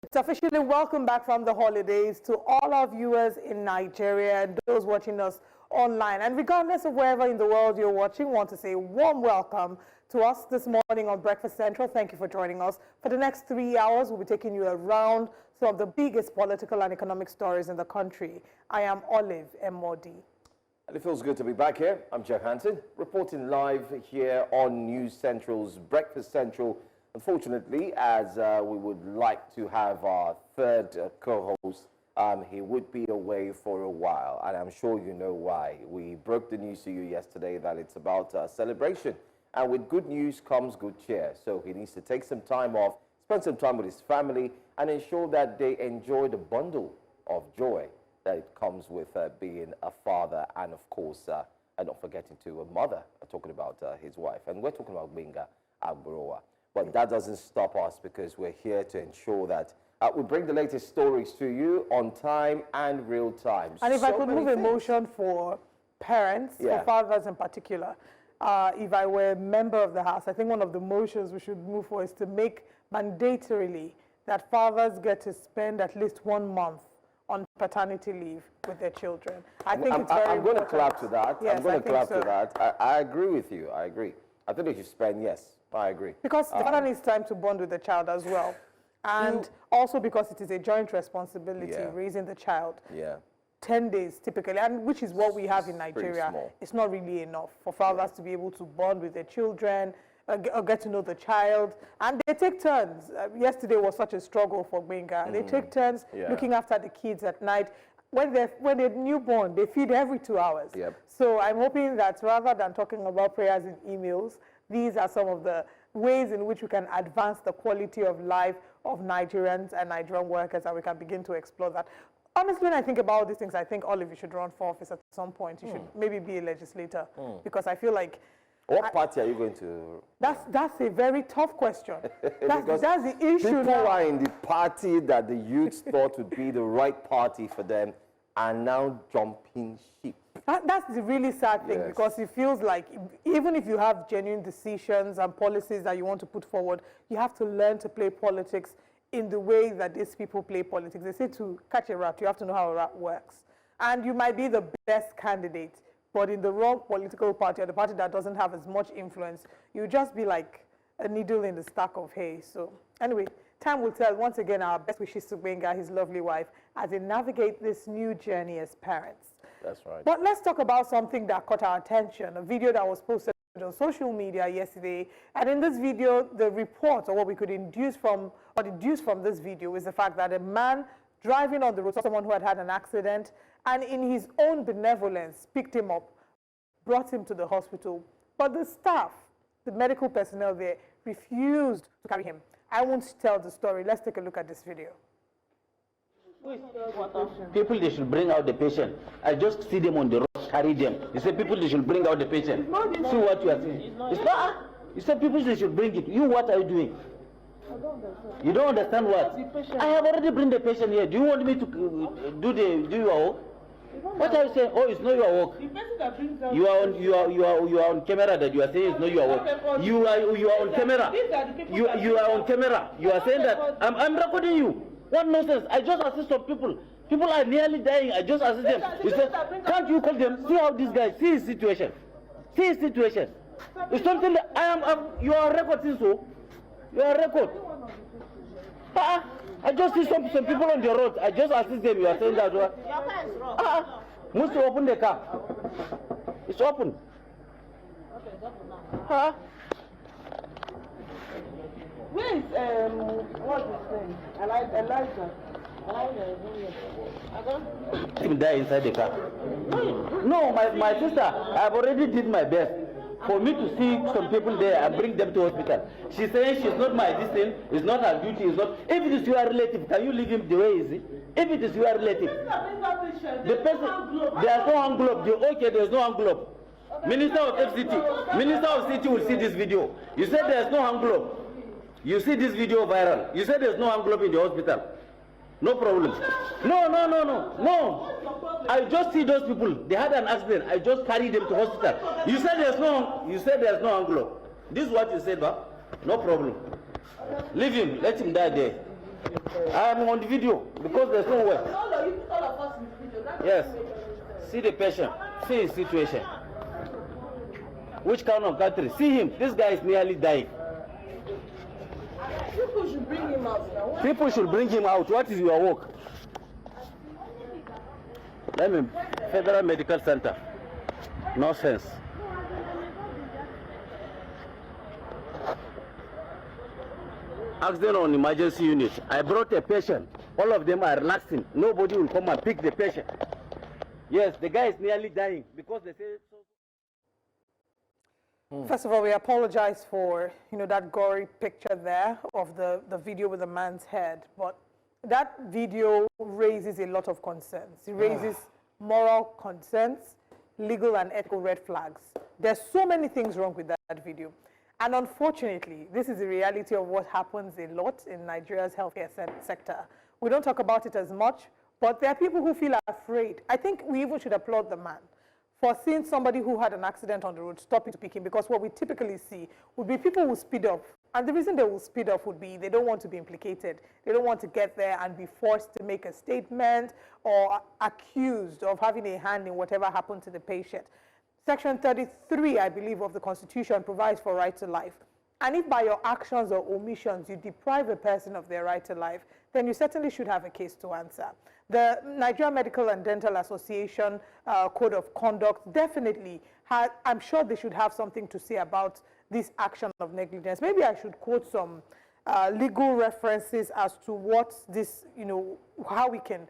It's officially welcome back from the holidays to all our viewers in Nigeria and those watching us online. And regardless of wherever in the world you're watching, want to say a warm welcome to us this morning on Breakfast Central. Thank you for joining us. For the next 3 hours, we'll be taking you around some of the biggest political and economic stories in the country. I am Olive Emodi. And it feels good to be back here. I'm Jeff Hanson, reporting live here on News Central's Breakfast Central. Unfortunately, as we would like to have our third co-host, he would be away for a while, and I'm sure you know why. We broke the news to you yesterday that it's about celebration, and with good news comes good cheer. So he needs to take some time off, spend some time with his family, and ensure that they enjoy the bundle of joy that it comes with being a father, and of course, and not forgetting to a mother, talking about his wife. And we're talking about Benga Agborowa. But that doesn't stop us, because we're here to ensure that we bring the latest stories to you on time and real time. And if I could move a motion for parents, for fathers in particular, if I were a member of the House, I think one of the motions we should move for is to make mandatorily that fathers get to spend at least 1 month on paternity leave with their children. I'm going to clap to that. Yes, I'm going to clap to that. I agree with you. I agree. I think they should spend, yes. I agree. Because the father needs time to bond with the child as well. And also because it is a joint responsibility, raising the child. 10 days typically, and which is what we have in Nigeria. It's not really enough for fathers to be able to bond with their children, or get to know the child. And they take turns. Yesterday was such a struggle for Benga. They take turns looking after the kids at night. When they're newborn, they feed every 2 hours. So I'm hoping that rather than talking about prayers in emails, these are some of the ways in which we can advance the quality of life of Nigerians and Nigerian workers, and we can begin to explore that. Honestly, when I think about these things, I think all of you should run for office at some point. You should maybe be a legislator, because I feel like... What party are you going to... That's a very tough question. That's the issue. People are in the party that the youth thought would be the right party for them are now jumping ship. That's the really sad thing, because it feels like even if you have genuine decisions and policies that you want to put forward, you have to learn to play politics in the way that these people play politics. They say to catch a rat, you have to know how a rat works. And you might be the best candidate, but in the wrong political party, or the party that doesn't have as much influence, you just be like a needle in the stack of hay. So anyway, time will tell. Once again, our best wishes to Benga, his lovely wife, as they navigate this new journey as parents. That's right. But let's talk about something that caught our attention, a video that was posted on social media yesterday. And in this video, the report, or what we could deduce from this video, is the fact that a man driving on the road saw someone who had had an accident, and in his own benevolence, picked him up, brought him to the hospital. But the staff, the medical personnel there, refused to carry him. I won't tell the story. Let's take a look at this video. People, they should bring out the patient. I just see them on the road, carry them. You say people, they should bring out the patient. See what you are saying. It's not. You say people, they should bring it. You, what are you doing? I don't understand. You don't understand what? I have already bring the patient here. Do you want me to do your work? What are you saying? Oh, it's not your work. The person that brings out you are on camera that you are saying it's not your work. You are on camera. You are on camera. You are saying that I'm recording you. What nonsense? I just assist some people. People are nearly dying. I just assist them. You say, can't you call them? See how this guy, see his situation. See his situation. It's something that you are recording, so you are record. I just see some people on the road. I just assist them. You are saying that what? Your car is wrong. Must you open the car? It's open. Okay, it's open now. Where is what's his name? Elijah. Let him die inside the car. No, my sister, I've already did my best for me to see some people there and bring them to hospital. She's saying she's not my distance, it's not her duty, it's not. If it is your relative, can you leave him the way is it? If it is your relative, the person, there's no envelope. Okay, there's no envelope. Minister of FCT, Minister of CT will see this video. You said there's no envelope. You see this video viral. You said there's no envelope in the hospital. No problem. No. I just see those people. They had an accident. I just carry them to hospital. You said there's no envelope. This is what you said, but no problem. Leave him. Let him die there. I'm on the video because there's no way. No, you put all of us in the video. That Yes. doesn't make any sense. See the patient. See his situation. Which kind of country? See him. This guy is nearly dying. People should bring him out now. People should bring him out. What is your work? Let me. Federal Medical Center. No sense. Accident on emergency unit. I brought a patient. All of them are relaxing. Nobody will come and pick the patient. Yes, the guy is nearly dying because they say so. First of all, we apologize for, that gory picture there of the video with the man's head. But that video raises a lot of concerns. It raises moral concerns, legal and ethical red flags. There's so many things wrong with that video. And unfortunately, this is the reality of what happens a lot in Nigeria's healthcare sector. We don't talk about it as much, but there are people who feel afraid. I think we even should applaud the man for seeing somebody who had an accident on the road, stopping to pick him, because what we typically see would be people who speed up. And the reason they will speed up would be they don't want to be implicated. They don't want to get there and be forced to make a statement or accused of having a hand in whatever happened to the patient. Section 33, I believe, of the Constitution provides for right to life. And if by your actions or omissions you deprive a person of their right to life, then you certainly should have a case to answer. The Nigeria Medical and Dental Association Code of Conduct definitely has, I'm sure they should have something to say about this action of negligence. Maybe I should quote some legal references as to what this, how we can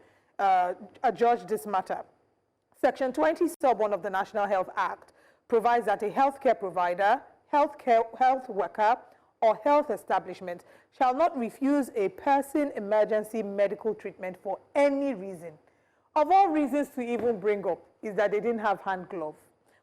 judge this matter. Section 20, sub 1 of the National Health Act provides that a healthcare provider, health worker, or health establishment shall not refuse a person emergency medical treatment for any reason. Of all reasons to even bring up is that they didn't have hand glove.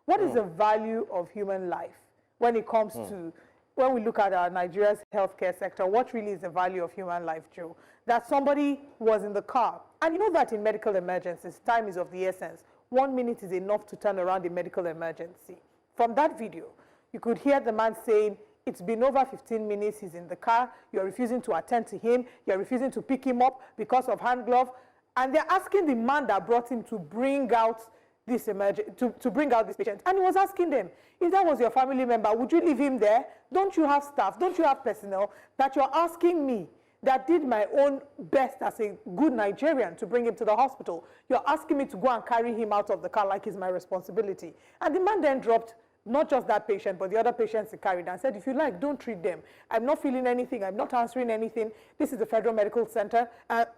What is the value of human life when it comes to, when we look at our Nigeria's healthcare sector, what really is the value of human life, Joe? That somebody was in the car. And you know that in medical emergencies, time is of the essence. 1 minute is enough to turn around a medical emergency. From that video, you could hear the man saying, it's been over 15 minutes, he's in the car, you're refusing to attend to him, you're refusing to pick him up because of hand glove, and they're asking the man that brought him to bring out this to bring out this patient. And he was asking them, if that was your family member, would you leave him there? Don't you have staff? Don't you have personnel that you're asking me that did my own best as a good Nigerian to bring him to the hospital? You're asking me to go and carry him out of the car like it's my responsibility. And the man then dropped not just that patient, but the other patients he carried and said, if you like, don't treat them. I'm not feeling anything. I'm not answering anything. This is the Federal Medical Center,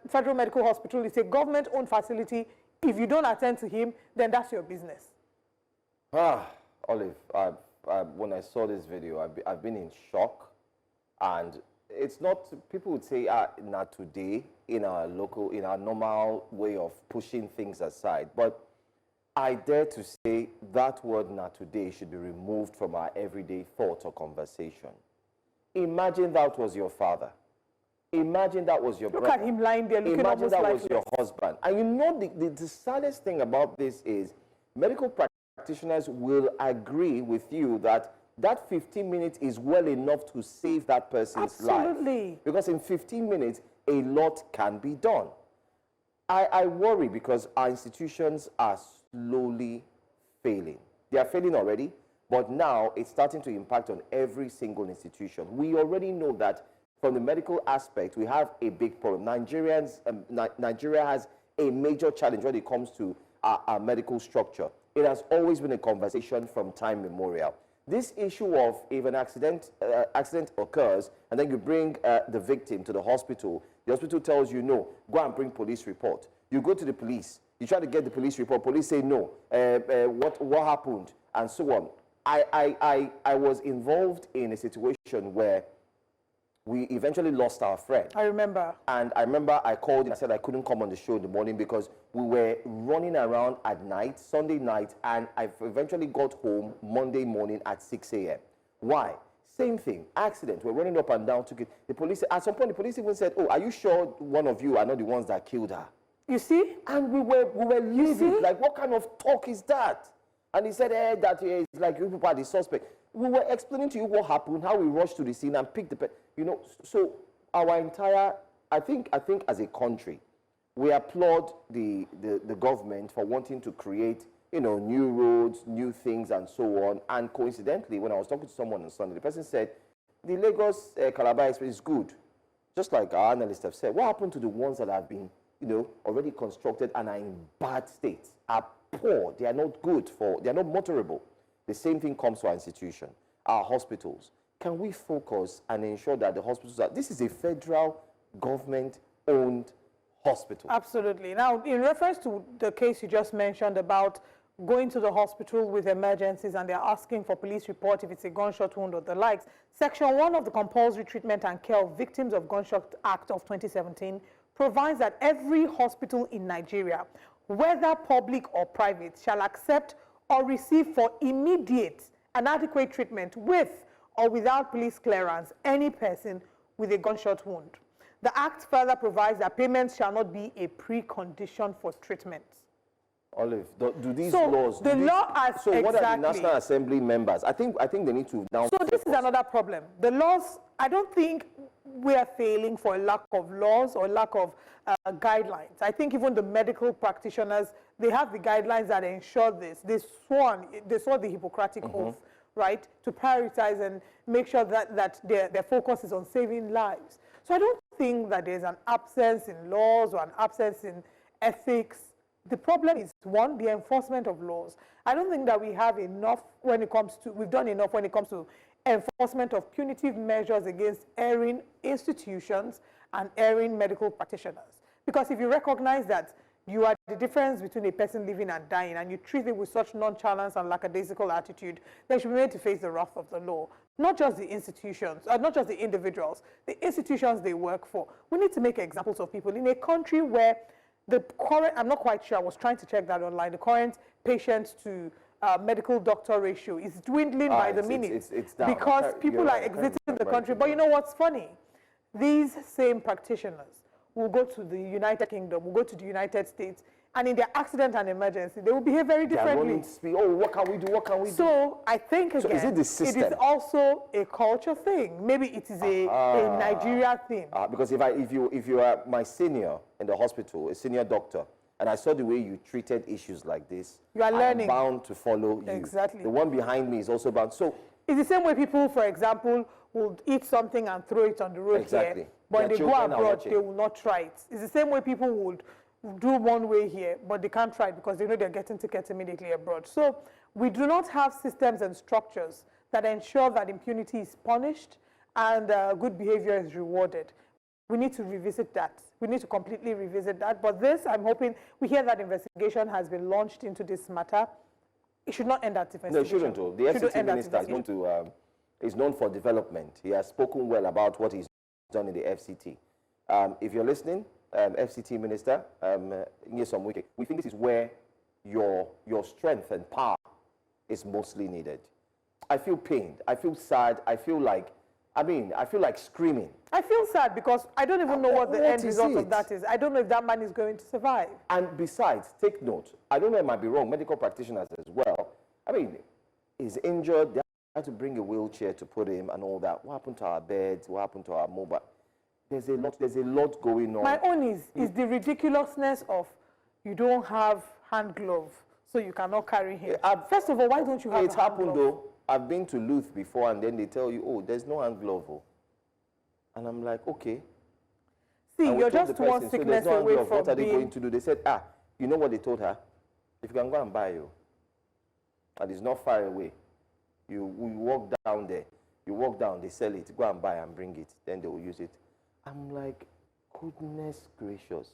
Federal Medical Hospital. It's a government-owned facility. If you don't attend to him, then that's your business. Olive, when I saw this video, I've been in shock. And it's not, people would say, not today, in our normal way of pushing things aside. But I dare to say that word "not today" should be removed from our everyday thought or conversation. Imagine that was your father. Imagine that was your brother. Look at him lying there looking Imagine almost that lifeless. was your husband. And you know the saddest thing about this is medical practitioners will agree with you that 15 minutes is well enough to save that person's life. Absolutely. Because in 15 minutes, a lot can be done. I worry because our institutions are slowly failing. They are failing already, but now it's starting to impact on every single institution. We already know that from the medical aspect, we have a big problem. Nigeria has a major challenge when it comes to our medical structure. It has always been a conversation from time immemorial. This issue of if an accident occurs and then you bring the victim to the hospital tells you no, go and bring police report. You go to the police, you try to get the police report, police say no, what happened, and so on. I was involved in a situation where we eventually lost our friend. I remember. And I remember I called and I said I couldn't come on the show in the morning because we were running around at night, Sunday night, and I eventually got home Monday morning at 6 a.m. Why? Same thing, accident. We're running up and down. The police, at some point, the police even said, oh, are you sure one of you are not the ones that killed her? You see? And we were livid. Like, what kind of talk is that? And he said, that it's like you people are the suspect. We were explaining to you what happened, how we rushed to the scene and picked the, so our entire I think as a country, we applaud the government for wanting to create, new roads, new things, and so on. And coincidentally, when I was talking to someone on Sunday, the person said, the Lagos Calabar Express is good. Just like our analysts have said, what happened to the ones that have been, already constructed and are in bad states, are poor, they are not good they are not motorable. The same thing comes to our institution, our hospitals. Can we focus and ensure that the hospitals this is a federal government-owned hospital? Absolutely. Now, in reference to the case you just mentioned about going to the hospital with emergencies and they're asking for police report if it's a gunshot wound or the likes, Section 1 of the Compulsory Treatment and Care of Victims of Gunshot Act of 2017 provides that every hospital in Nigeria, whether public or private, shall accept or receive for immediate and adequate treatment with or without police clearance any person with a gunshot wound. The Act further provides that payments shall not be a precondition for treatment. Olive, do these laws... So what are the National Assembly members? I think they need to now... So this is another problem. The laws, I don't think we are failing for a lack of laws or lack of guidelines. I think even the medical practitioners, they have the guidelines that ensure this. They swore the Hippocratic Oath, right, to prioritize and make sure that their focus is on saving lives. So I don't think that there's an absence in laws or an absence in ethics. The problem is, one, the enforcement of laws. I don't think that we have enough when it comes to, we've done enough when it comes to enforcement of punitive measures against erring institutions and erring medical practitioners. Because if you recognize that you are the difference between a person living and dying, and you treat it with such nonchalance and lackadaisical attitude, they should be made to face the wrath of the law. Not just the institutions, not just the individuals, the institutions they work for. We need to make examples of people in a country where the current, I'm not quite sure, I was trying to check that online, the current patient to medical doctor ratio is dwindling by the minute because people are exiting the country. But you know what's funny? These same practitioners will go to the United Kingdom, will go to the United States, and in their accident and emergency, they will behave very differently. Oh, what can we do? What can we do? So I think, again, is it the system? It is also a culture thing. Maybe it is a Nigeria thing. Because if you are my senior in the hospital, a senior doctor, and I saw the way you treated issues like this, you are learning. I'm bound to follow you. Exactly. The one behind me is also bound. So it's the same way people, for example, will eat something and throw it on the road here, but when they go abroad, they will not try it. It's the same way people would do one way here, but they can't try it because they know they're getting tickets immediately abroad. So we do not have systems and structures that ensure that impunity is punished and good behavior is rewarded. We need to revisit that. We need to completely revisit that. But this, I'm hoping, we hear that investigation has been launched into this matter. It should not end at investigation. No, it shouldn't. The FCT Minister is known for development. He has spoken well about what he's done in the FCT. If you're listening, FCT Minister, we think this is where your strength and power is mostly needed. I feel pained. I feel sad. I feel like screaming. I feel sad because I don't even know what the end result of that is. I don't know if that man is going to survive. And besides, take note, I don't know, it might be wrong, medical practitioners as well. I mean, he's injured, they had to bring a wheelchair to put him and all that. What happened to our beds? What happened to our mobile? There's a lot going on. My own is the ridiculousness of you don't have hand glove, so you cannot carry him. First of all, why don't you have a hand glove? Though. I've been to Luth before, and then they tell you, oh, there's no hand glove. Oh. And I'm like, okay. See, you're just one sickness away from what are they going to do? They said, you know what they told her? If you can go and buy you, and it's not far away, you walk down there. You walk down, they sell it, go and buy and bring it. Then they will use it. I'm like, goodness gracious.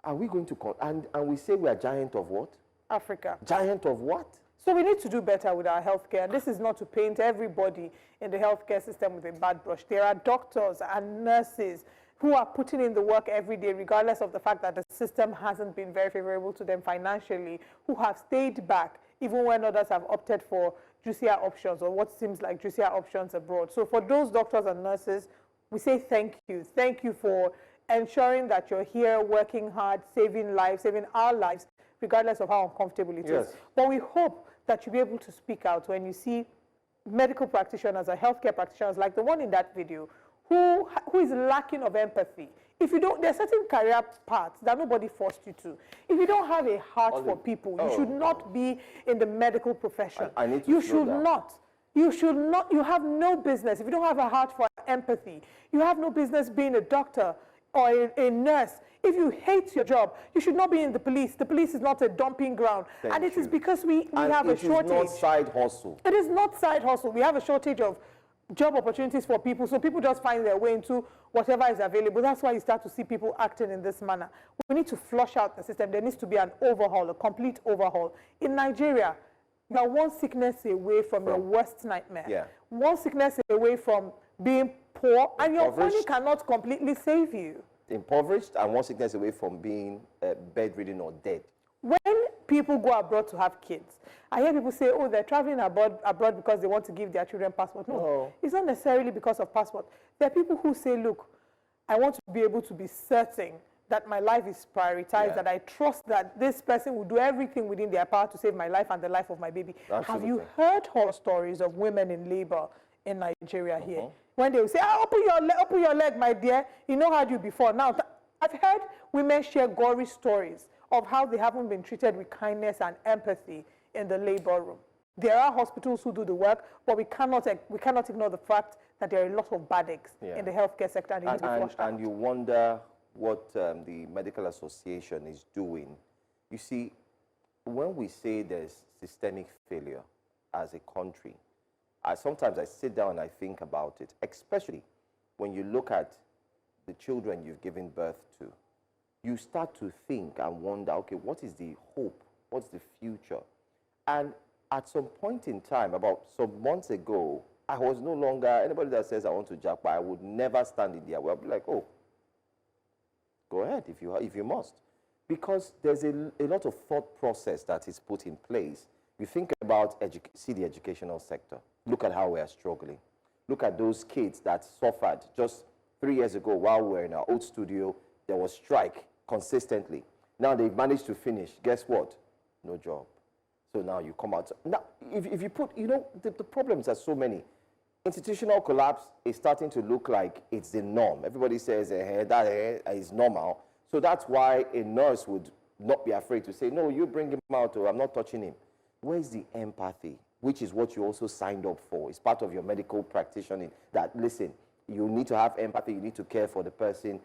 Are we going to... And we say we are giant of what? Africa. Giant of what? So we need to do better with our healthcare. And this is not to paint everybody in the healthcare system with a bad brush. There are doctors and nurses who are putting in the work every day, regardless of the fact that the system hasn't been very favorable to them financially, who have stayed back, even when others have opted for juicier options or what seems like juicier options abroad. So for those doctors and nurses, we say thank you. Thank you for ensuring that you're here working hard, saving lives, saving our lives, regardless of how uncomfortable it is. But we hope that you'll be able to speak out when you see medical practitioners or healthcare practitioners like the one in that video who is lacking of empathy If you don't, there are certain career paths that nobody forced you to. If you don't have a heart for people, you should not be in the medical profession. I need to You should not. You should not. You have no business. If you don't have a heart for empathy, you have no business being a doctor or a nurse. If you hate your job, you should not be in the police. The police is not a dumping ground. And it is because we have a shortage. It is not side hustle. It is not side hustle. We have a shortage of job opportunities for people, so people just find their way into whatever is available. That's why you start to see people acting in this manner. We need to flush out the system. There needs to be an overhaul, a complete overhaul. In Nigeria, you are one sickness away from your worst nightmare. Yeah. One sickness away from being poor, and your money cannot completely save you. Impoverished and one sickness away from being bedridden or dead. When people go abroad to have kids, I hear people say, oh, they're traveling abroad because they want to give their children passport. No, it's not necessarily because of passport. There are people who say, look, I want to be able to be certain that my life is prioritized, that I trust that this person will do everything within their power to save my life and the life of my baby. Absolutely. Have you heard horror stories of women in labor in Nigeria here? When they will say, open your leg, my dear. You know how you before. Now, I've heard women share gory stories of how they haven't been treated with kindness and empathy in the labor room. There are hospitals who do the work, but we cannot ignore the fact that there are a lot of bad eggs in the healthcare sector and they need to be flushed out. And you wonder what the Medical Association is doing. You see, when we say there's systemic failure as a country, sometimes I sit down and I think about it, especially when you look at the children you've given birth to. You start to think and wonder, okay, what is the hope? What's the future? And at some point in time, about some months ago, I was no longer, anybody that says I want to jackpot, I would never stand in there. I'll be like, oh, go ahead if you must. Because there's a lot of thought process that is put in place. You think about see the educational sector. Look at how we are struggling. Look at those kids that suffered just 3 years ago while we were in our old studio. There was strike consistently. Now they've managed to finish. Guess what? No job. So now you come out. Now, if you put, the problems are so many. Institutional collapse is starting to look like it's the norm. Everybody says that is normal. So that's why a nurse would not be afraid to say, no, you bring him out, or I'm not touching him. Where's the empathy, which is what you also signed up for? It's part of your medical practitioner that, listen, you need to have empathy, you need to care for the person.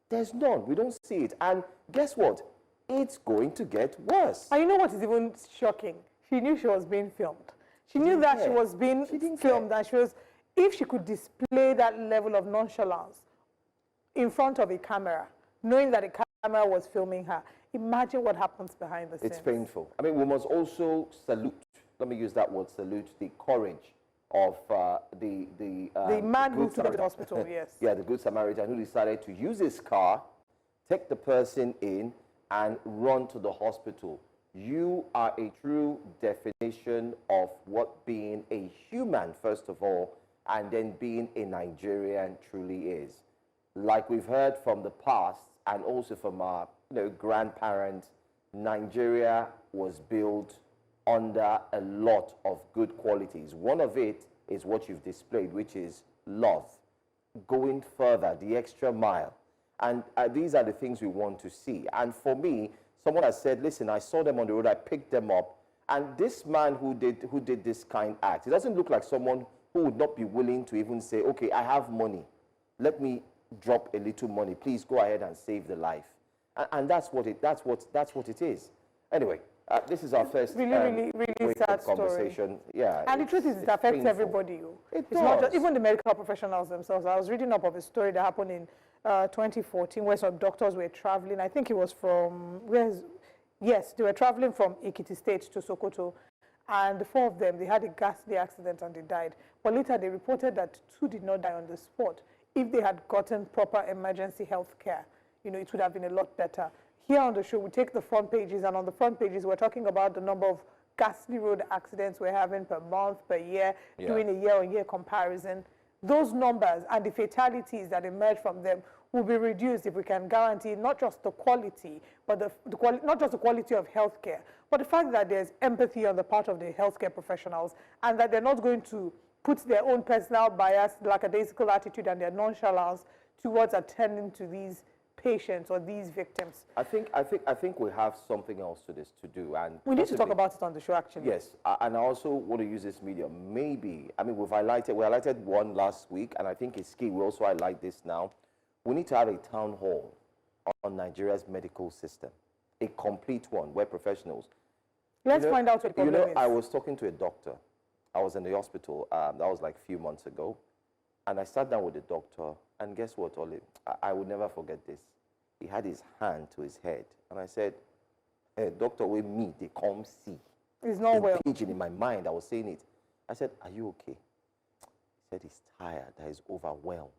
There's none. We don't see it. And guess what? It's going to get worse. And you know what is even shocking? She knew she was being filmed. She knew that she was being filmed, and if she could display that level of nonchalance in front of a camera, knowing that a camera was filming her, imagine what happens behind the scenes. It's painful. I mean, we must also salute, let me use that word, salute, the courage of the man who took her to the hospital, yes. Yeah, the Good Samaritan who decided to use his car, take the person in, and run to the hospital. You are a true definition of what being a human, first of all, and then being a Nigerian truly is. Like we've heard from the past and also from our grandparents, Nigeria was built under a lot of good qualities. One of it is what you've displayed, which is love, going further, the extra mile. And these are the things we want to see. And for me, someone has said, listen, I saw them on the road, I picked them up. And this man who did this kind act, it doesn't look like someone who would not be willing to even say, okay, I have money. Let me drop a little money. Please go ahead and save the life. And that's what it is. Anyway, this is our first really sad conversation. Story. Yeah, and the truth is, it affects everybody. It's not just, even the medical professionals themselves. I was reading up of a story that happened in 2014 where some doctors were traveling. I think it was from yes, they were traveling from Ekiti State to Sokoto, and the 4 of them, they had a ghastly accident and they died. But later they reported that 2 did not die on the spot. If they had gotten proper emergency health care, it would have been a lot better. Here on the show, we take the front pages, and on the front pages, we're talking about the number of ghastly road accidents we're having per month, per year, doing a year-on-year comparison. Those numbers and the fatalities that emerge from them will be reduced if we can guarantee not just the quality, but not just the quality of healthcare, but the fact that there's empathy on the part of the healthcare professionals, and that they're not going to put their own personal bias, lackadaisical attitude, and their nonchalance towards attending to these patients or these victims? I think we have something else to do, and we need to talk about it on the show, actually. Yes, and I also want to use this medium. Maybe, I mean, we highlighted one last week, and I think it's key. We also highlight this now. We need to have a town hall on Nigeria's medical system, a complete one where professionals. Let's find out what the problem is. I was talking to a doctor. I was in the hospital. That was like a few months ago. And I sat down with the doctor. And guess what, Oli? I would never forget this. He had his hand to his head. And I said, hey, doctor, with me, they come see. He's not well. Paging in my mind, I was saying it. I said, are you okay? He said he's tired, that he's overwhelmed,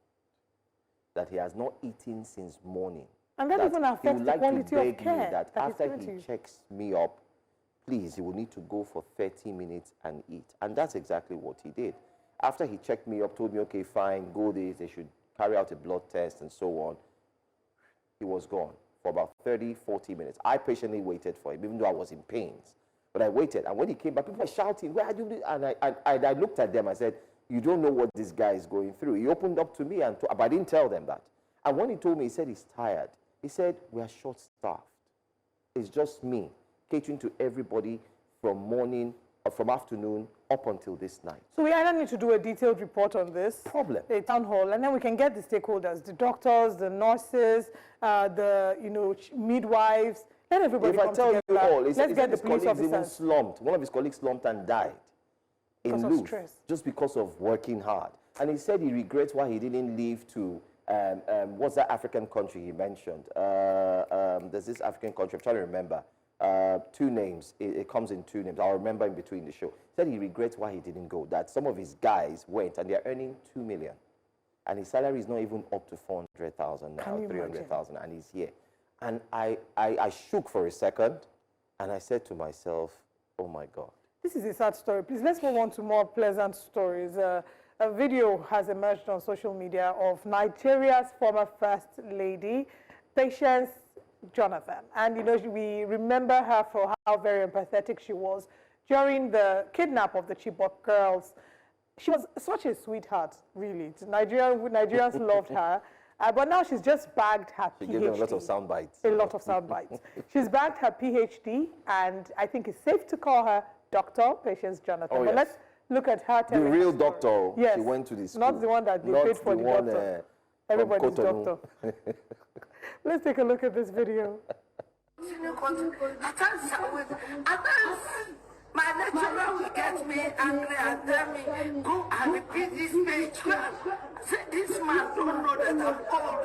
that he has not eaten since morning. And that even affects the quality of care. That after he checks me up, please, he will need to go for 30 minutes and eat. And that's exactly what he did. After he checked me up, told me, okay, fine, go this, they should carry out a blood test and so on, he was gone for about 30, 40 minutes. I patiently waited for him, even though I was in pains. But I waited, and when he came back, people were shouting, where are you? And I looked at them, I said, you don't know what this guy is going through. He opened up to me, but I didn't tell them that. And when he told me, he said he's tired. He said, we are short-staffed. It's just me, catering to everybody from morning or from afternoon up until this night. So we either need to do a detailed report on this, a town hall, and then we can get the stakeholders, the doctors, the nurses, the midwives. Let everybody come together. If I tell you all, let's get the police officers. Even slumped. One of his colleagues slumped and died in Louvre just because of working hard. And he said he regrets why he didn't leave to what's that African country he mentioned? There's this African country, I'm trying to remember. Two names, it comes in two names. I'll remember in between the show. He said he regrets why he didn't go, that some of his guys went and they're earning 2 million. And his salary is not even up to 400,000 now, 300,000, and he's here. And I shook for a second, and I said to myself, oh my God. This is a sad story. Please, let's move on to more pleasant stories. A video has emerged on social media of Nigeria's former First Lady, Patience Jonathan. And, we remember her for how very empathetic she was during the kidnap of the Chibok girls. She was such a sweetheart, really. Nigerians loved her. But now she's just bagged her PhD. She gave them a lot of sound bites. A lot of sound bites. She's bagged her PhD, and I think it's safe to call her Dr. Patience Jonathan. Oh, but let's look at her. The real doctor. Yes. She went to the school. Not the one that they paid for the doctor. Everybody's doctor. Let's take a look at this video. My lecturer will get me angry and tell me, go and repeat this page. Say, this man don't know that I'm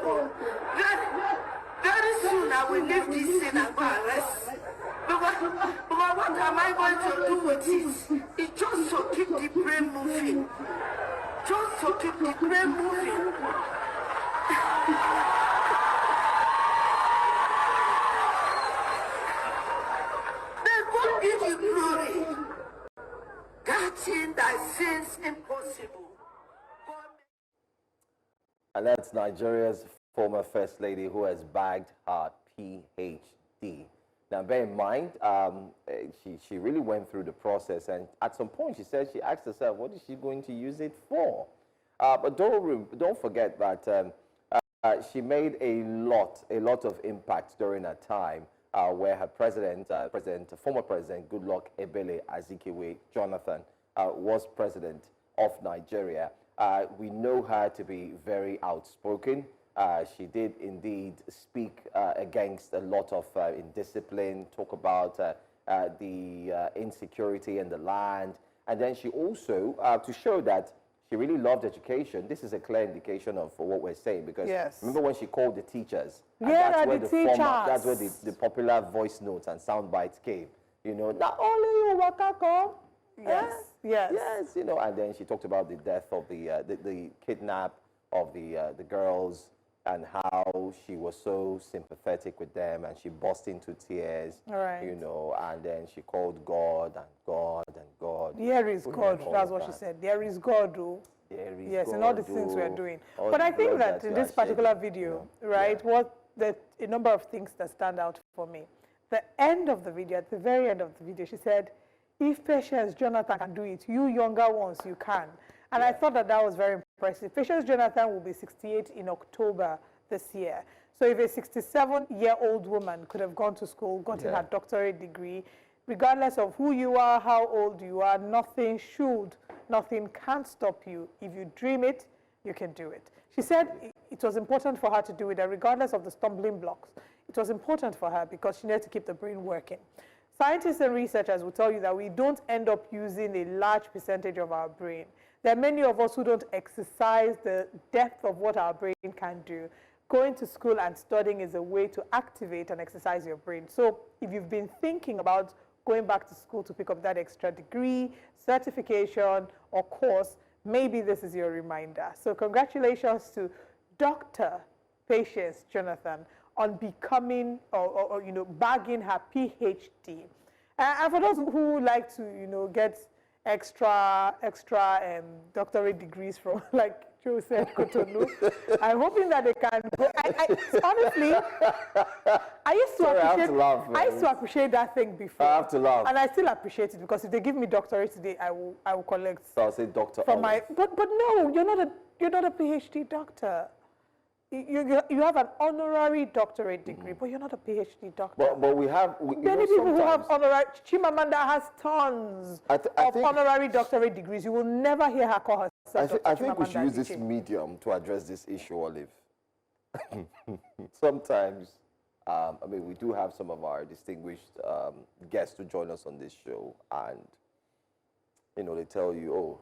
old. Very soon I will leave this scene and go and rest. But what am I going to do with it? It's just to keep the brain moving. Just to keep the brain moving. Give you glory. That thing that seems impossible. And that's Nigeria's former First Lady who has bagged her PhD. Now, bear in mind, she really went through the process, and at some point she said, she asked herself, what is she going to use it for? But don't forget that she made a lot of impact during her time. Where her former president, Goodluck Ebele Azikiwe Jonathan, was president of Nigeria. We know her to be very outspoken. She did indeed speak against a lot of indiscipline, talk about the insecurity in the land. And then she also, to show that she really loved education. This is a clear indication of what we're saying, because remember when she called the teachers? That's where the popular voice notes and sound bites came. Not only you wakako. Yes. And then she talked about the death of the kidnap of the girls, and how she was so sympathetic with them, and she burst into tears. And then she called God and God and God. There is God. That's what she said. There is God, though. Yes, and all the things we're doing. But I think that in this particular video, a number of things that stand out for me. The end of the video, at the very end of the video, she said, if Patience Jonathan can do it, you younger ones, you can. And I thought that was very impressive. Patience Jonathan will be 68 in October this year. So if a 67-year-old woman could have gone to school, gotten her doctorate degree, regardless of who you are, how old you are, nothing can stop you. If you dream it, you can do it. She said it was important for her to do it, and regardless of the stumbling blocks, it was important for her because she needed to keep the brain working. Scientists and researchers will tell you that we don't end up using a large percentage of our brain. There are many of us who don't exercise the depth of what our brain can do. Going to school and studying is a way to activate and exercise your brain. So if you've been thinking about going back to school to pick up that extra degree, certification, or course, maybe this is your reminder. So congratulations to Dr. Patience Jonathan on becoming or bagging her PhD. And for those who like to, get extra doctorate degrees from, like Joe said, Cotonou, I'm hoping that they can go. Honestly, I used to appreciate that thing before. I have to laugh. And I still appreciate it because if they give me doctorate today, I will collect. So I'll say doctor. From my, but no, you're not a PhD doctor. You have an honorary doctorate degree, but you're not a PhD doctor. But we have many people who have honorary. Chimamanda has tons of honorary doctorate degrees. You will never hear her call herself. I think we should use this medium to address this issue, Olive. Sometimes, we do have some of our distinguished guests to join us on this show, and they tell you, "Oh,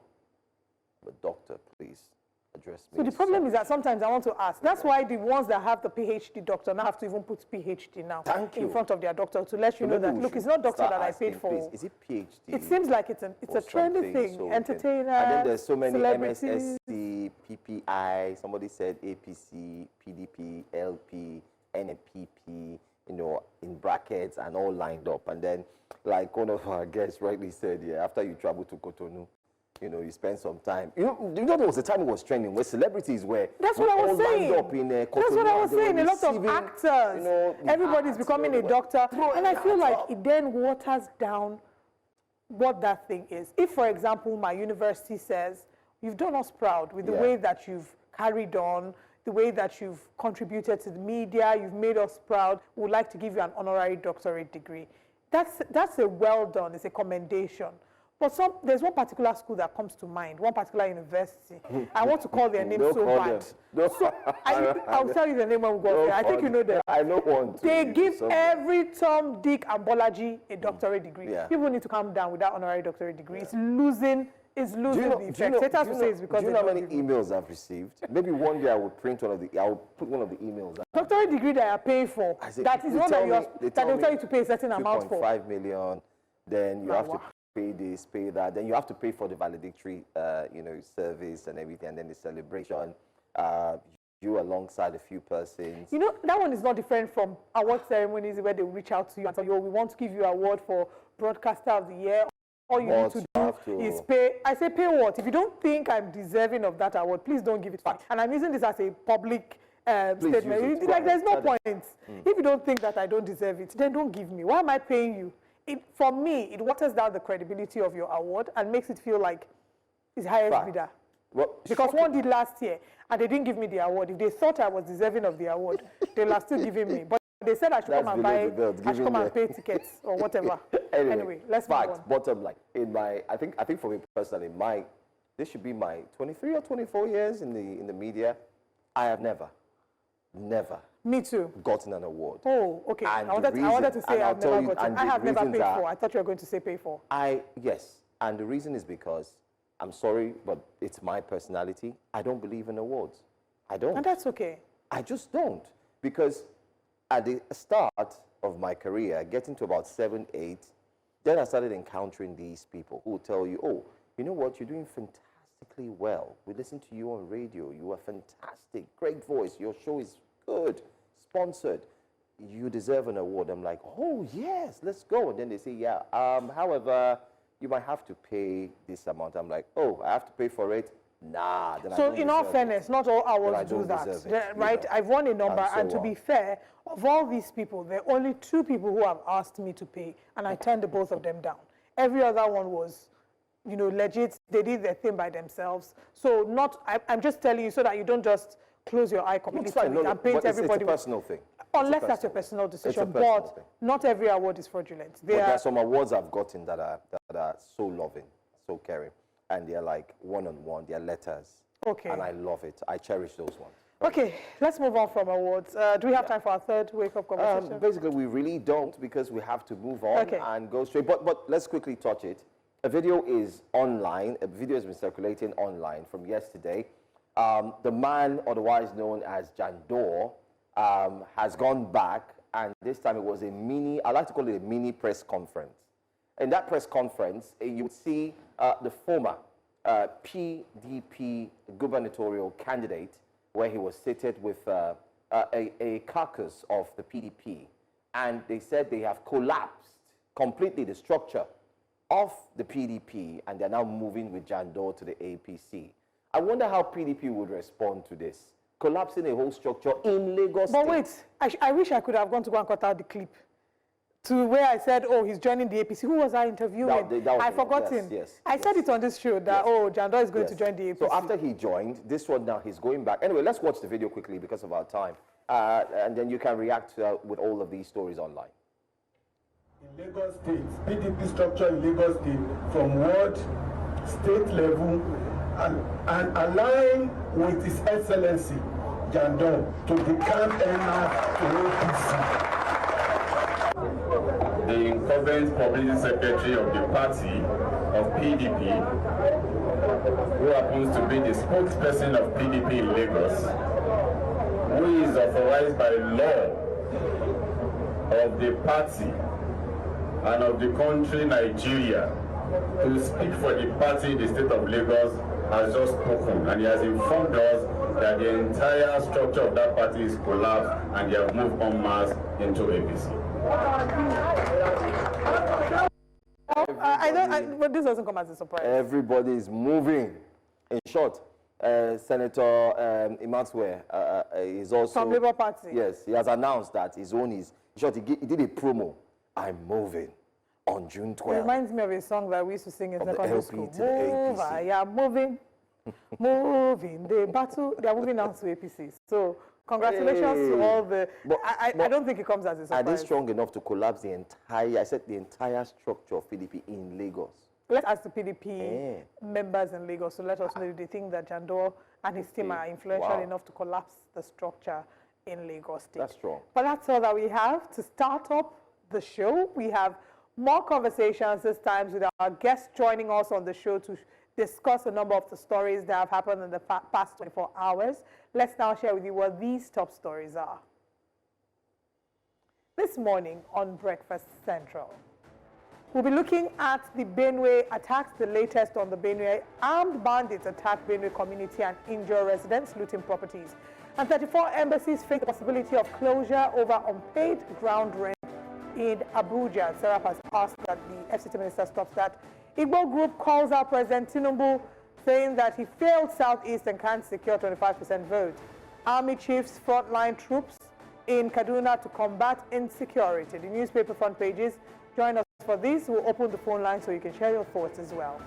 I'm a doctor, please address me." So the problem is that sometimes I want to ask. That's why the ones that have the PhD doctor now have to even put PhD now in front of their doctor to let you know that, look, it's not doctor that I paid for. Please, is it PhD? It seems like it's a trendy thing. So Entertainers, and then there's so many celebrities. MSSC, PPI, somebody said APC, PDP, LP, NPP, in brackets and all lined up. And then, like one of our guests rightly said, after you travel to Cotonou, you spend some time. There was a time it was trending where celebrities were. That's what I was saying. Up in, That's what I was saying. A lot of actors. Everybody's becoming a doctor. And I feel like it then waters down what that thing is. If, for example, my university says, you've done us proud with the way that you've carried on, the way that you've contributed to the media, you've made us proud, we would like to give you an honorary doctorate degree. That's a well done, it's a commendation. But there's one particular school that comes to mind, one particular university. I want to call their name so bad. So I'll tell you the name when we go there. I think you know them. I know one. They give every Tom, Dick, and Bolaji a doctorate degree. People need to calm down with that honorary doctorate degree. It's losing the effect. Do you know how many emails I've received? Maybe one day I will put one of the emails. Doctorate degree that I pay for. That is one that they'll tell you to pay a certain amount for. 2.5 million. Then you have to pay this, pay that. Then you have to pay for the valedictory, service and everything, and then the celebration. You alongside a few persons. That one is not different from award ceremonies where they reach out to you and say, we want to give you an award for Broadcaster of the Year. All you need to do is pay. I say pay what? If you don't think I'm deserving of that award, please don't give it to me. And I'm using this as a public statement. Like, there's no point. If you don't think that I don't deserve it, then don't give me. Why am I paying you? For me, it waters down the credibility of your award and makes it feel like it's highest bidder. Well, because one did last year and they didn't give me the award. If they thought I was deserving of the award, they'll have still given me. But they said I should come and pay tickets or whatever. Anyway, let's move on. Bottom line, I think for me personally, this should be my 23 or 24 years in the media. I have never. Me too. Gotten an award. Oh, okay. I wanted to say I've never gotten. I have never paid for. I thought you were going to say pay for. Yes. And the reason is because, I'm sorry, but it's my personality. I don't believe in awards. I don't. And that's okay. I just don't. Because at the start of my career, getting to about 7, 8, then I started encountering these people who will tell you, oh, you know what, you're doing fantastically well. We listen to you on radio. You are fantastic. Great voice. Your show is good. Sponsored. You deserve an award. I'm like, oh, yes, let's go. And then they say, yeah, however, you might have to pay this amount. I'm like, oh, I have to pay for it? Nah. Then so in all fairness, not all awards do that, right? I've won a number, and to be fair, of all these people, there are only 2 people who have asked me to pay, and I turned the both of them down. Every other one was, legit. They did their thing by themselves. So I'm just telling you so that you don't just close your eye completely and paint everybody. It's a personal thing. Unless that's your personal decision, but not every award is fraudulent. There are some awards I've gotten that are so loving, so caring, and they're like one-on-one, they're letters. Okay. And I love it. I cherish those ones. Okay, let's move on from awards. Do we have time for our third wake-up conversation? Basically, we really don't, because we have to move on and go straight. But let's quickly touch it. A video is online. A video has been circulating online from yesterday. The man, otherwise known as Jandor, has gone back, and this time it was a mini, I like to call it a mini press conference. In that press conference, you would see the former PDP gubernatorial candidate, where he was seated with a caucus of the PDP. And they said they have collapsed completely the structure of the PDP, and they're now moving with Jandor to the APC. I wonder how PDP would respond to this, collapsing a whole structure in Lagos State. But wait, I wish I could have gone to go and cut out the clip to where I said, oh, he's joining the APC. Who was I interviewing? I've forgotten. I said it on this show that, oh, Jandor is going to join the APC. So after he joined, this one now he's going back. Anyway, let's watch the video quickly because of our time. And then you can react with all of these stories online. In Lagos State, PDP structure in Lagos State from ward, state level, and align with His Excellency Jandor to become NR to APC. The incumbent publicity secretary of the party of PDP, who happens to be the spokesperson of PDP in Lagos, who is authorized by law of the party and of the country Nigeria to speak for the party in the state of Lagos, has just spoken, and he has informed us that the entire structure of that party is collapsed and they have moved en masse into APC. But this doesn't come as a surprise. Everybody is moving. In short, Senator Imatswe is also... From Labour Party. Yes, he has announced that his own is... In short, he did a promo, I'm moving, on June 12th. It reminds me of a song that we used to sing in secondary school. Move, I am moving, moving. The battle, they are moving now to APC. So, congratulations to all the... I don't think it comes as a surprise. Are they strong enough to collapse the entire structure of PDP in Lagos? Let's ask the PDP members in Lagos, so let us know if they think that Jandor and his team are influential enough to collapse the structure in Lagos State. That's strong. But that's all that we have to start up the show. We have more conversations this time with our guests joining us on the show to discuss a number of the stories that have happened in the past 24 hours. Let's now share with you what these top stories are. This morning on Breakfast Central, we'll be looking at the Benue attacks, the latest on the Benue. Armed bandits attack Benue community and injure residents, looting properties. And 34 embassies face the possibility of closure over unpaid ground rent in Abuja. Serap has asked that the FCT Minister stops that. Igbo group calls out President Tinubu, saying that he failed Southeast and can't secure 25% vote. Army chiefs frontline troops in Kaduna to combat insecurity. The newspaper front pages. Join us for this. We'll open the phone line so you can share your thoughts as well.